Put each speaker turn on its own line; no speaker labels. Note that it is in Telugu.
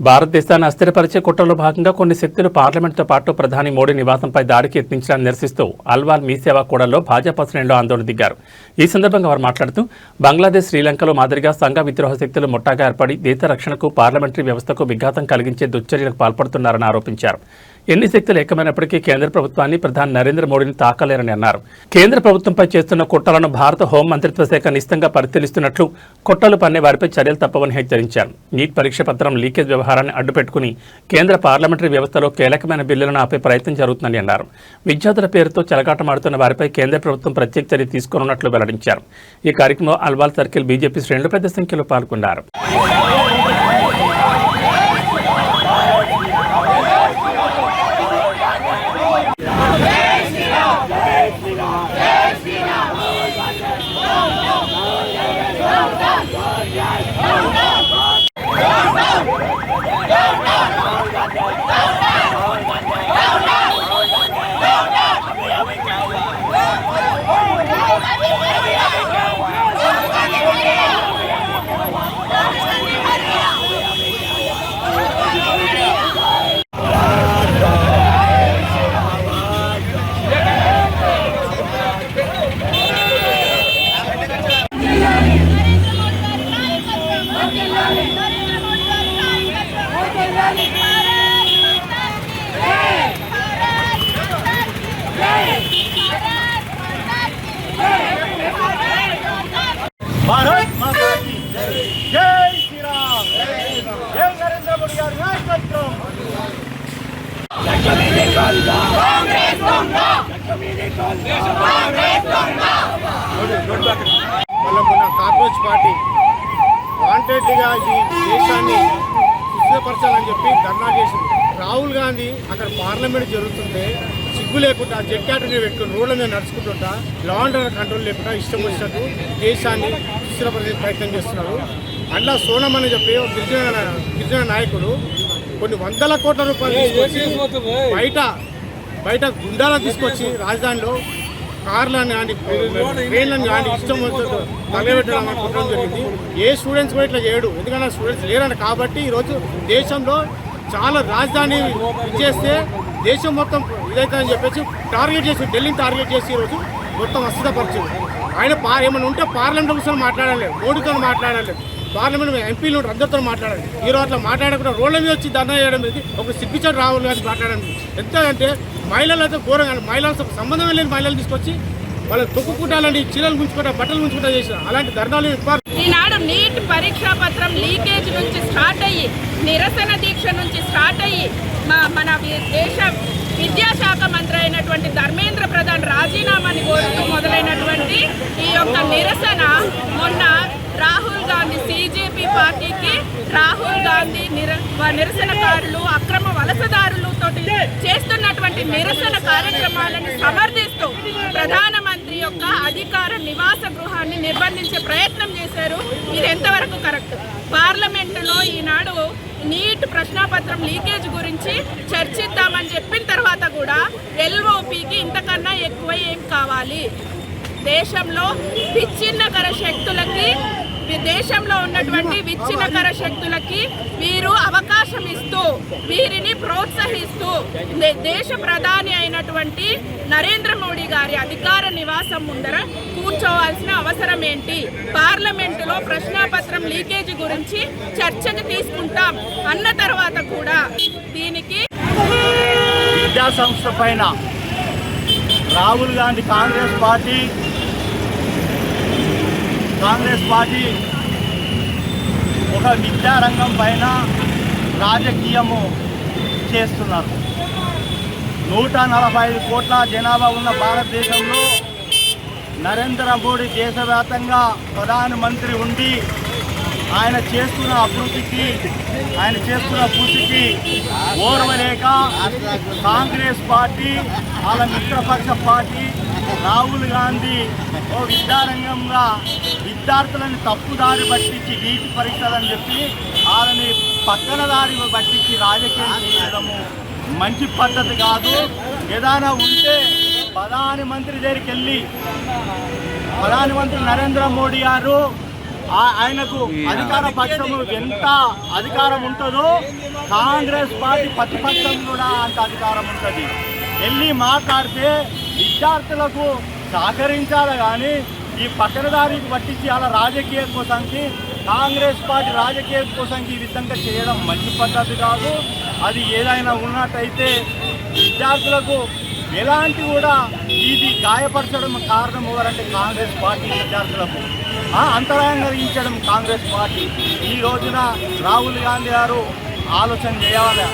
భారతదేశాన్ని అస్థిరపరిచే కుట్రలో భాగంగా కొన్ని శక్తులు పార్లమెంటుతో పాటు ప్రధాని మోడీ నివాసంపై దాడికి యత్నించడాన్ని నిరసిస్తూ అల్వాల్ మీసేవా కూడల్లో భాజపా శ్రేణులు ఆందోళన దిగారు. ఈ సందర్భంగా వారు మాట్లాడుతూ బంగ్లాదేశ్, శ్రీలంకలో మాదిరిగా సంఘ విద్రోహ శక్తులు ముఠాగా ఏర్పడి దేశ రక్షణకు, పార్లమెంటరీ వ్యవస్థకు విఘాతం కలిగించే దుశ్చర్యలకు పాల్పడుతున్నారని ఆరోపించారు. ఎన్ని శక్తులు ఏకమైనప్పటికీ కేంద్ర ప్రభుత్వాన్ని ప్రధాని నరేంద్ర మోడీని తాకలేరని అన్నారు. కేంద్ర ప్రభుత్వంపై చేస్తున్న కుట్రలను భారత హోం మంత్రిత్వ శాఖ నిశితంగా పరిశీలిస్తున్నట్లు, కుట్రలు పన్నే వారిపై చర్యలు తప్పవని హెచ్చరించారు. నీట్ పరీక్ష పత్రం లీకేజ్ వ్యవహారాన్ని అడ్డుపెట్టుకుని కేంద్ర పార్లమెంటరీ వ్యవస్థలో కీలకమైన బిల్లులను ఆపే ప్రయత్నం జరుగుతుందని అన్నారు. విద్యార్థుల పేరుతో చెలగాటమాడుతున్న వారిపై కేంద్ర ప్రభుత్వం ప్రత్యేక చర్య తీసుకోనున్నట్లు వెల్లడించారు. ఈ కార్యక్రమంలో అల్వాల్ సర్కిల్ బీజేపీ శ్రేణులు పెద్ద సంఖ్యలో పాల్గొన్నారు.
भारत माता की जय श्री राम, जय नरेंद्र मोदी गारी नायकत्వం. మన కాంగ్రెస్ పార్టీ వాంటెడ్గా ఈ దేశాన్ని సుస్థిరపరచాలని చెప్పి ధర్నా చేసింది. రాహుల్ గాంధీ అక్కడ పార్లమెంట్ జరుగుతుంటే సిగ్గు లేకుండా జెట్ క్యాటరీ పెట్టుకుని రోడ్ల మీద నడుచుకుంటుంటా లా అండ్ ఆర్డర్ కంట్రోల్ లేకుండా ఇష్టం వచ్చినట్టు దేశాన్ని సుస్థిరపరిచే ప్రయత్నం చేస్తున్నారు. అట్లా సోనం అని చెప్పి గిరిజన నాయకుడు కొన్ని వందల కోట్ల రూపాయలు తీసుకొచ్చి బయట గుండాలను తీసుకొచ్చి రాజధానిలో కార్లను కానీ ట్రైన్లను కానీ ఇష్టం వచ్చినట్టు తగలబెట్టడం అనుకోవడం జరిగింది. ఏ స్టూడెంట్స్ కూడా ఇట్లా చేయడు, ఎందుకంటే స్టూడెంట్స్ లేరని. కాబట్టి ఈరోజు దేశంలో చాలా రాజధాని ఇచ్చేస్తే దేశం మొత్తం ఇదైతుందని చెప్పేసి టార్గెట్ చేసి, ఢిల్లీని టార్గెట్ చేసి ఈరోజు మొత్తం అస్థిరపరిచింది. ఆయన ఏమైనా ఉంటే పార్లమెంట్ కూర్చొని మాట్లాడలేదు, మోడీతో మాట్లాడలేదు, పార్లమెంట్ ఎంపీలు అందరితో మాట్లాడాలి. ఈరోజు అట్లా మాట్లాడకుండా రోడ్ల మీద వచ్చి ధర్నా చేయడం అనేది ఒక సిగ్గుచాటు రాహుల్ గాంధీ మాట్లాడడం. ఎంత అంటే మహిళలు అయితే ఘోరంగా, మహిళలకు సంబంధం లేని మహిళలు తీసుకొచ్చి వాళ్ళు తొక్కుకుంటాలని చీరలు గుంచుకుంటా, బట్టలు గుంచుకుంటా చేసిన అలాంటి ధర్నాలు
ఈనాడు నీట్ పరీక్షా పత్రం లీకేజ్ నుంచి స్టార్ట్ అయ్యి, నిరసన దీక్ష నుంచి స్టార్ట్ అయ్యి, మన దేశ విద్యాశాఖ మంత్రి అయినటువంటి ధర్మేంద్ర ప్రధాన్ రాజీనామాని కోరుతూ మొదలైనటువంటి ఈ యొక్క నిరసన మొన్న రాహుల్ గాంధీ సిజేపీ పార్టీకి రాహుల్ గాంధీ నిరసనకారులు, అక్రమ వలసదారులతో చేస్తున్నటువంటి నిరసన కార్యక్రమాలను సమర్థిస్తూ ప్రధానమంత్రి యొక్క అధికార నివాస గృహాన్ని నిర్బంధించే ప్రయత్నం చేశారు. ఇది ఎంతవరకు కరెక్ట్? పార్లమెంటులో ఈనాడు నీట్ ప్రశ్నాపత్రం లీకేజ్ గురించి చర్చిద్దామని చెప్పిన తర్వాత కూడా ఎల్ఓపికి ఇంతకన్నా ఎక్కువ ఏం కావాలి? దేశంలో విచ్ఛిన్నకర శక్తులకి, దేశంలో ఉన్నటువంటి విచ్ఛిన్నకర శక్తులకి వీరు అవకాశం ఇస్తూ, వీరిని ప్రోత్సహిస్తూ దేశ ప్రధాని అయినటువంటి నరేంద్ర మోడీ గారి అధికార నివాసం ముందర కూర్చోవాల్సిన అవసరం ఏంటి? పార్లమెంటులో ప్రశ్నాపత్రం లీకేజ్ గురించి చర్చకు తీసుకుంటాం అన్న తర్వాత కూడా దీనికి
విద్యా సంస్థ పైన రాహుల్ గాంధీ కాంగ్రెస్ పార్టీ ఒక విద్యారంగం పైన రాజకీయము చేస్తున్నారు. 145 కోట్ల జనాభా ఉన్న భారతదేశంలో నరేంద్ర మోడీ దేశవ్యాప్తంగా ప్రధానమంత్రి ఉండి ఆయన చేస్తున్న అభివృద్ధికి, ఆయన చేస్తున్న కృషికి ఓర్వలేక కాంగ్రెస్ పార్టీ, వాళ్ళ మిత్రపక్ష పార్టీ రాహుల్ గాంధీ ఓ విద్యారంగంగా విద్యార్థులను తప్పుదారి పట్టించి నీటి పరీక్షలని చెప్పి వాళ్ళని పక్కన దారి పట్టించి రాజకీయం చేయడము మంచి పద్ధతి కాదు. ఏదైనా ఉంటే ప్రధానమంత్రి దగ్గరికి వెళ్ళి, ప్రధానమంత్రి నరేంద్ర మోడీ గారు ఆయనకు అధికార పక్షము ఎంత అధికారం ఉంటుందో కాంగ్రెస్ పార్టీ ప్రతిపక్షం కూడా అంత అధికారం ఉంటుంది. వెళ్ళి మాట్లాడితే విద్యార్థులకు సహకరించాలి కానీ ఈ పక్కన దారికి పట్టించి అలా రాజకీయం కోసానికి కాంగ్రెస్ పార్టీ రాజకీయం కోసానికి ఈ విధంగా చేయడం మంచి పద్ధతి కాదు. అది ఏదైనా ఉన్నట్టయితే విద్యార్థులకు ఎలాంటి కూడా ఇది గాయపరచడం కారణం ఎవరంటే కాంగ్రెస్ పార్టీ విద్యార్థులకు అంతరాయం కలిగించడం కాంగ్రెస్ పార్టీ. ఈ రోజున రాహుల్ గాంధీ గారు ఆలోచన చేయాలి.